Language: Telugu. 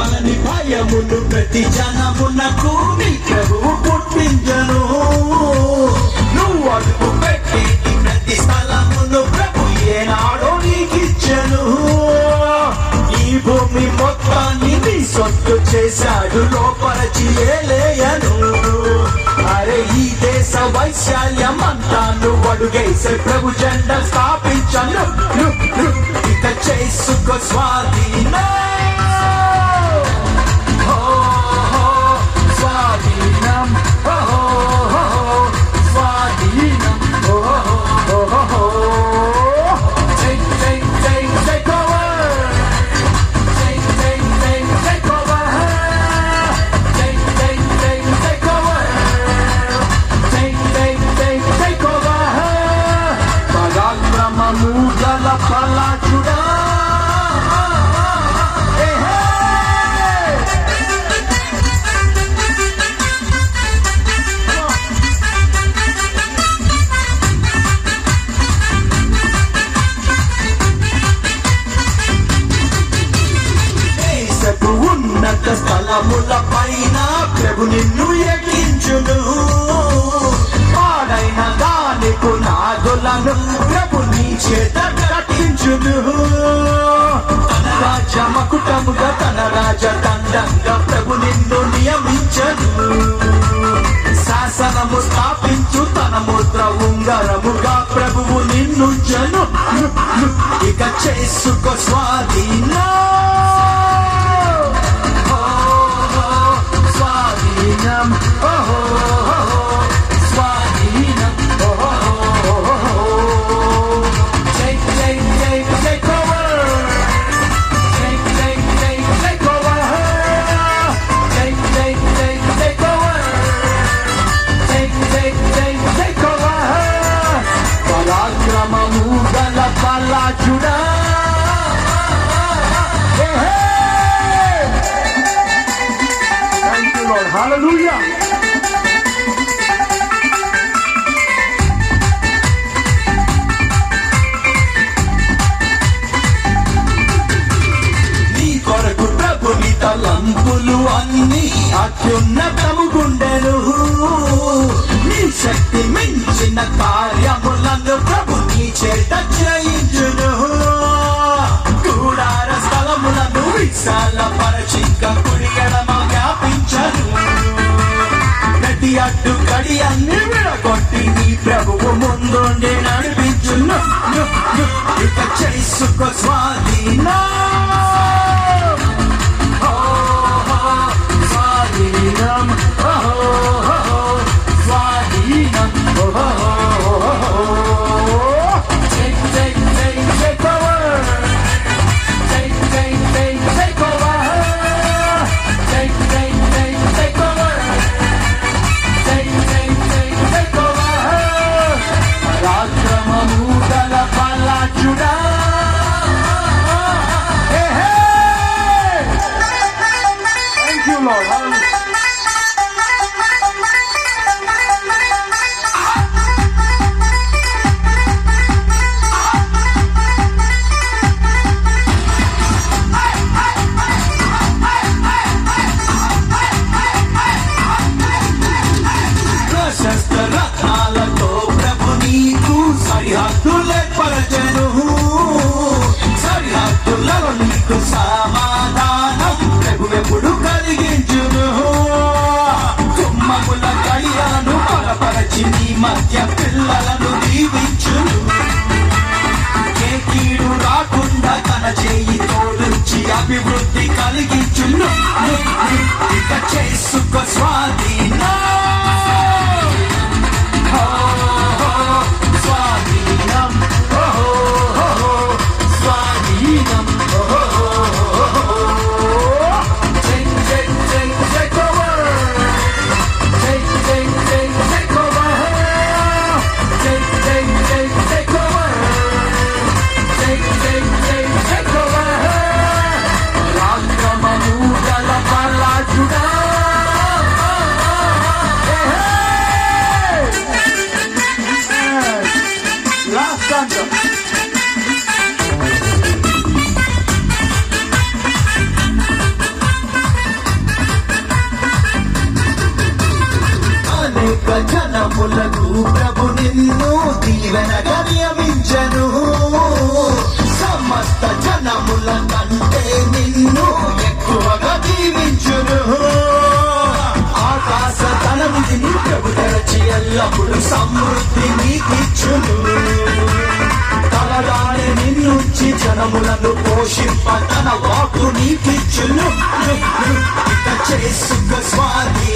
వలని భయమును ప్రతి జనమునకు నీ ప్రభువు పుట్టించను. నువ్వు అడుగు పెట్టి ప్రతి స్థలమును ప్రభు ఏనాడో నీకిచ్చను. ఈ భూమి మొత్తాన్ని నీ సొత్తు చేశాడు లోపరచి లేయను. అరే ఈ దేశ వైశాల్యం అంతా నువ్వు అడుగేసే ప్రభు జెండా స్థాపించను. ఇక చేసుకో స్వాధీనం. ఉన్నత స్థలముల పైన ప్రభు నిన్ను ఎక్కించును. పాడైన దాని పునాదులను ప్రభు నీ చేత కట్టించును. తన రాజ మకుటముగా తన రాజదండంగా ప్రభు నిన్ను నియమించను. శాసనము స్థాపించు తన ముద్ర ఉంగరముగా ప్రభువు నిన్నుంచను. ఇక చేసుకో స్వాధీనం. పరాక్రమము గల బలాఢ్యుడా. Thank you, Lord. Hallelujah. నీ కొరకు ప్రభుని తలంపులు అన్ని అత్యున్నతము గుండెను. నీ శక్తి మించిన కార్యములను ప్రభు నీ చేత చేయించును. కూడార స్థలములను విశాలపరచింక కుడి ఎడమ వ్యాపించను. ప్రతి అడ్డు కడి అన్ని విడగొట్టి నీ ప్రభువు ముందుండి నడిపించును. ఇక చేసుకో స్వాధీనం. స్వాధీనం స్వాధీనం. Take over. Take over. Take over. పరాక్రమము గల బలాఢ్యుడా. Thank you, Lord. రత్నాలతో ప్రభు నీకు సరిహద్దులే పరచెను. సరిహద్దులలో నీకు సమాధానం ప్రభు ఎప్పుడు కలిగించును. తుమ్మముల గడియలను బలపరచి నీ మధ్య పిల్లలను దీవించును. ఏ కీడు రాకుండా తన చేయి తోడుంచి అభివృద్ధి కలిగించును. ఇక చేసుకో స్వాధీనం. Take జనములకు ప్రభు నిన్ను దీవెనగా నియమించను సమస్త జనముల కంటే నిన్ను ఎక్కువగా దీవించును ఆకాశ తన నిధిని ప్రభు తెరచి ఎల్లప్పుడు సమృద్ధి నీకిచ్చును తలగానే నిన్నుంచి జనములను పోషింప తన వాకు నీకిచ్చును ఇక చేసుక స్వాధీనం